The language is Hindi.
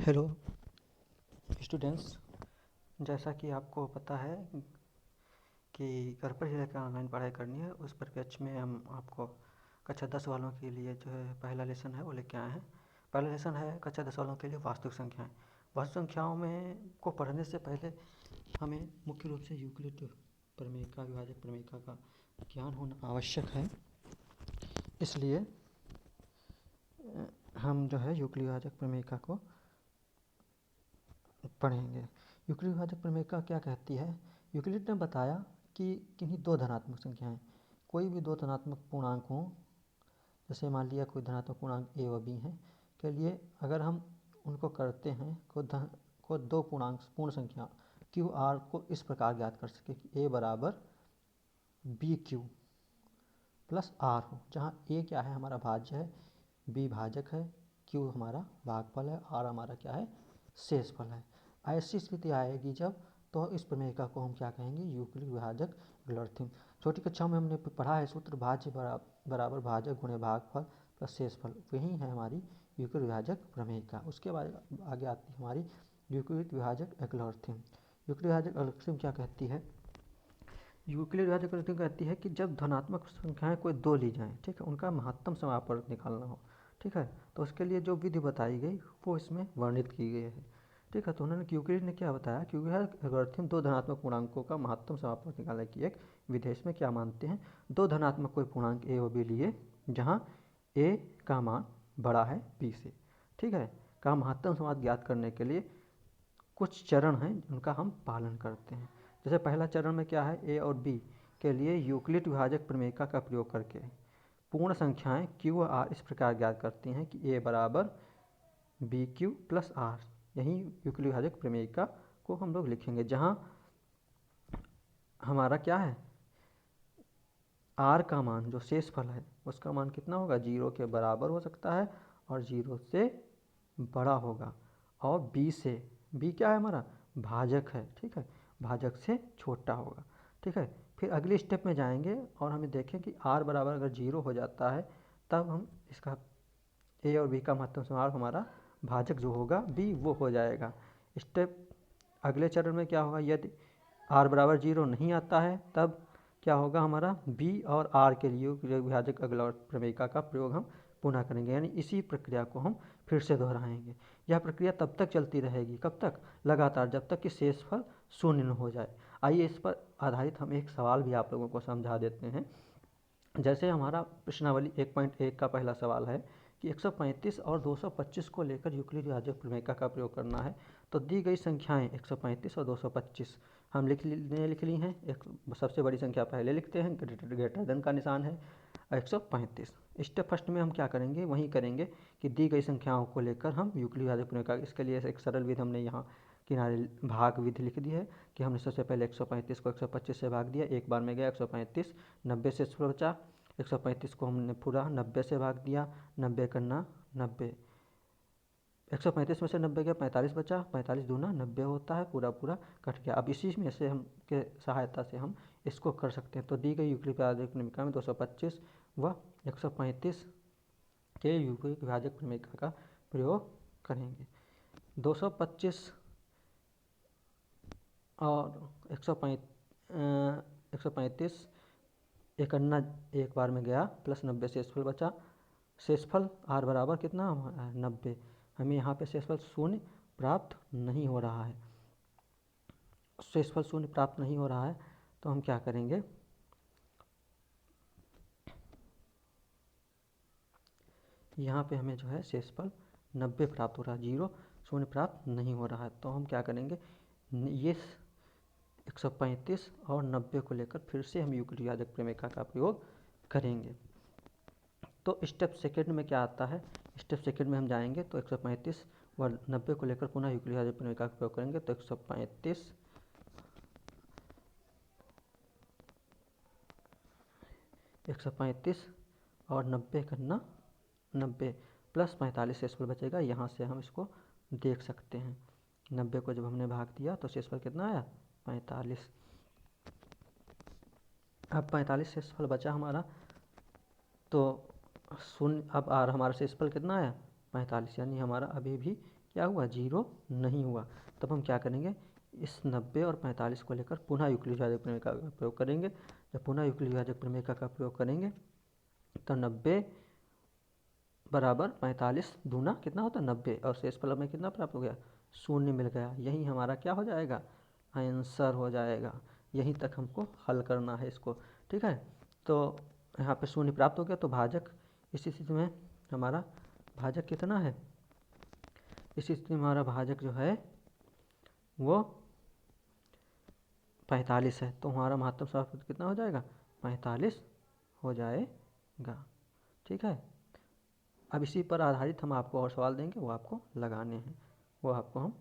हेलो स्टूडेंट्स, जैसा कि आपको पता है कि घर पर ही रहकर ऑनलाइन पढ़ाई करनी है। उस परिप्रेक्ष्य में हम आपको कक्षा 10 वालों के लिए जो है पहला लेसन है वो लेके आए हैं। पहला लेसन है कक्षा 10 वालों के लिए वास्तविक संख्याएं। वास्तविक संख्याओं में को पढ़ने से पहले हमें मुख्य रूप से यूक्लिड प्रमेय का, विभाजक प्रमेय का ज्ञान होना आवश्यक है। इसलिए हम जो है यूक्लिड विभाजक प्रमेय को पढ़ेंगे। यूक्लिड विभाजक प्रमेय क्या कहती है? यूक्लिड ने बताया कि किन्हीं दो धनात्मक संख्याएं, कोई भी दो धनात्मक पूर्णांक हों, जैसे मान लिया कोई धनात्मक पूर्णांक a व b हैं, के लिए अगर हम उनको करते हैं को दो पूर्ण संख्या q r को इस प्रकार ज्ञात कर सके कि a बराबर बी क्यू प्लस आर हो, जहाँ a क्या है हमारा भाज्य है, b भाजक है, q हमारा भागफल है, r हमारा क्या है, शेषफल है। ऐसी स्थिति आएगी जब, तो इस प्रमेय को हम क्या कहेंगे, यूक्लिड विभाजक एल्गोरिथम। छोटी कक्षाओं में हमने पढ़ा है सूत्र भाज्य बराबर भाजक गुणे भागफल प्लस शेषफल, वही है हमारी यूक्लिड विभाजक प्रमेय का। उसके बाद आगे आती है हमारी यूक्लिड विभाजक एल्गोरिथम। यूक्लिड विभाजक एल्गोरिथम क्या कहती है? यूक्लिड विभाजक एल्गोरिथम कहती है कि जब धनात्मक संख्याएं कोई दो ली जाएं, ठीक है, उनका महत्तम समापवर्ग निकालना हो, ठीक है, तो उसके लिए जो विधि बताई गई वो इसमें वर्णित की गई है, ठीक है। तो उन्होंने यूक्लिड ने क्या बताया, क्योंकि एल्गोरिथम दो धनात्मक पूर्णांकों का महत्तम समापवर्ग निकालने की एक विधि। इसमें क्या मानते हैं, दो धनात्मक कोई पूर्णांक a व b लिए, जहां a का मान बड़ा है b से, ठीक है, का महत्तम समापवर्ग ज्ञात करने के लिए कुछ चरण हैं उनका हम पालन करते हैं। जैसे पहला चरण में क्या है, a और b के लिए यूक्लिड विभाजक प्रमेय का प्रयोग करके पूर्ण संख्याएं q व r इस प्रकार ज्ञात करती हैं कि a बराबर बी क्यू प्लस आर। यही यूक्लिड विभाजक प्रमेय को हम लोग लिखेंगे, जहां हमारा क्या है, आर का मान जो शेषफल है उसका मान कितना होगा, 0 के बराबर हो सकता है और 0 से बड़ा होगा, और बी क्या है हमारा, भाजक है, ठीक है, भाजक से छोटा होगा, ठीक है। फिर अगली स्टेप में जाएंगे और हमें देखें कि आर बराबर अगर 0 हो जाता है, तब हम इसका ए और बी का महत्तम समापवर्ग हमारा भाजक जो होगा बी वो हो जाएगा। स्टेप अगले चरण में क्या होगा, यदि आर बराबर 0 नहीं आता है, तब क्या होगा, हमारा बी और आर के लिए विभाजक एल्गोरिथम प्रमेय का प्रयोग हम पुनः करेंगे, यानी इसी प्रक्रिया को हम फिर से दोहराएंगे। यह प्रक्रिया तब तक चलती रहेगी, कब तक, लगातार, जब तक कि शेषफल शून्य न हो जाए। आइए इस पर आधारित हम एक सवाल भी आप लोगों को समझा देते हैं। जैसे हमारा प्रश्नावली 1.1 का पहला सवाल है कि 135 और 225 को लेकर यूक्लिड विभाजक प्रमेय का प्रयोग करना है। तो दी गई संख्याएं 135 और 225 हम लिख ली हैं। एक सबसे बड़ी संख्या पहले लिखते हैं, ग्रेटर देन का निशान है 135। स्टेप फर्स्ट में हम क्या करेंगे, वही करेंगे कि दी गई संख्याओं को लेकर हम यूक्लिड विभाजक प्रमेय का, इसके लिए एक सरल विधि हमने यहाँ किनारे भाग विधि लिख दी है कि हमने सबसे पहले 135 को 125 से भाग दिया, एक बार में गया 135, 90 से बचा, 135 को हमने पूरा 90 से भाग दिया, 90 करना 90, 135 में से 90 गया 45 बचा, 45 दूना 90 होता है, पूरा कट गया। अब इसी में से हम के सहायता से हम इसको कर सकते हैं। तो दी गई यूक्लिड विभाजक प्रमेय में 225 व 135 के यूक्लिड विभाजक प्रमेय का प्रयोग करेंगे। 225 और 135 एक अन्ना एक बार में गया, प्लस 90 शेषफल बचा। शेषफल आर बराबर कितना है, 90। हमें यहाँ पे शेषफल शून्य प्राप्त नहीं हो रहा है, शेषफल शून्य प्राप्त नहीं हो रहा है, तो हम क्या करेंगे, यहाँ पे हमें जो है शेषफल 90 प्राप्त हो रहा है, 0 शून्य प्राप्त नहीं हो रहा है। तो हम क्या करेंगे, ये 135 और 90 को लेकर फिर से हम यूक्लिड विभाजक प्रमेय का प्रयोग करेंगे। तो स्टेप सेकंड में क्या आता है, स्टेप सेकंड में हम जाएंगे तो 135 व 90 को लेकर पुनः यूक्लिड विभाजक प्रमेय का प्रयोग करेंगे। तो 135 और 90 करना 90 प्लस 45 शेषफल बचेगा। यहाँ से हम इसको देख सकते हैं, 90 को जब हमने भाग दिया तो शेषफल कितना आया, 45। अब 45 शेषफल बचा हमारा, तो शून्य, अब हमारा शेषफल कितना आया, 45, यानी हमारा अभी भी क्या हुआ, 0 नहीं हुआ। तब हम क्या करेंगे, इस 90 और 45 को लेकर पुनः यूक्लिड विभाजक प्रमेय का प्रयोग करेंगे। जब पुनः यूक्लिड विभाजक प्रमेय का प्रयोग करेंगे तो 90 बराबर 45 दूना कितना होता है 90, और शेष फल में कितना प्राप्त हो गया, 0 मिल गया। यही हमारा क्या हो जाएगा, आंसर हो जाएगा। यहीं तक हमको हल करना है इसको, ठीक है। तो यहाँ पे 0 प्राप्त हो गया, तो भाजक इस स्थिति में हमारा भाजक कितना है, इस स्थिति में हमारा भाजक जो है वो 45 है। तो हमारा महत्तम सफल कितना हो जाएगा, 45 हो जाएगा, ठीक है। अब इसी पर आधारित हम आपको और सवाल देंगे, वो आपको लगाने हैं, वो आपको हम